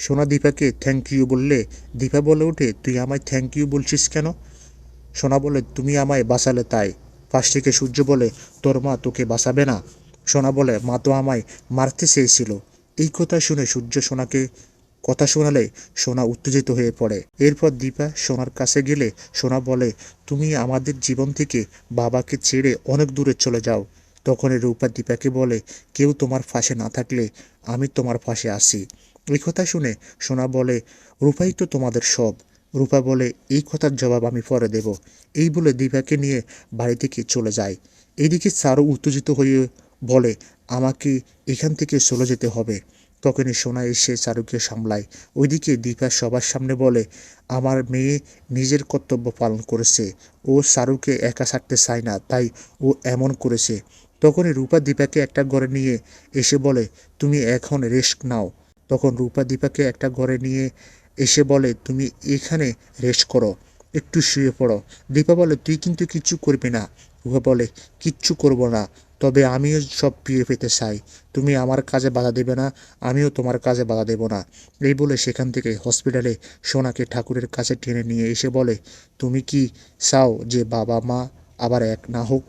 সোনা দীপাকে thank you বললে দীপা বলে ওঠে, তুই আমায় থ্যাংক ইউ বলছিস কেন? সোনা বলে, তুমি আমায় বাঁচালে তাই। পাশ থেকে সূর্য বলে, তোর মা তোকে বাঁচাবে না? সোনা বলে, মা তো আমায় মারতে চেয়েছিল। এই কথা শুনে সূর্য সোনাকে কথা শোনালে সোনা উত্তেজিত হয়ে পড়ে। এরপর দীপা সোনার কাছে গেলে সোনা বলে, তুমি আমাদের জীবন থেকে বাবাকে ছেড়ে অনেক দূরে চলে যাও। তখনই রূপা দীপাকে বলে, কেউ তোমার পাশে না থাকলে আমি তোমার পাশে আসি। এই কথা শুনে সোনা বলে, রূপাই তো তোমাদের সব। রূপা বলে, এই কথার জবাব আমি পরে দেব। এই বলে দীপাকে নিয়ে বাড়ি থেকে চলে যায়। এইদিকে চারু উত্তেজিত হয়ে বলে, আমাকে এখান থেকে চলে যেতে হবে। তখনই সোনা এসে চারুকে সামলায়। ওইদিকে দীপা সবার সামনে বলে, আমার মেয়ে নিজের কর্তব্য পালন করেছে। ও চারুকে একা ছাড়তে চায় না, তাই ও এমন করেছে। তখনই রূপা দীপাকে একটা ঘরে নিয়ে এসে বলে, তুমি এখন রেস্ট নাও। তখন রূপা দীপাকে একটা ঘরে নিয়ে এসে বলে, তুমি এখানে রেস্ট করো, একটু শুয়ে পড়ো। দীপা বলে, তুই কিন্তু কিচ্ছু করবি না। রূপা বলে, কিচ্ছু করব না, তবে আমিও সব ফিরে পেতে চাই। তুমি আমার কাজে বাধা দেবে না, আমিও তোমার কাজে বাধা দেব না। এই বলে সেখান থেকে হসপিটালে সোনাকে ঠাকুরের কাছে টেনে নিয়ে এসে বলে, তুমি কি চাও যে বাবা মা আবার এক না হোক?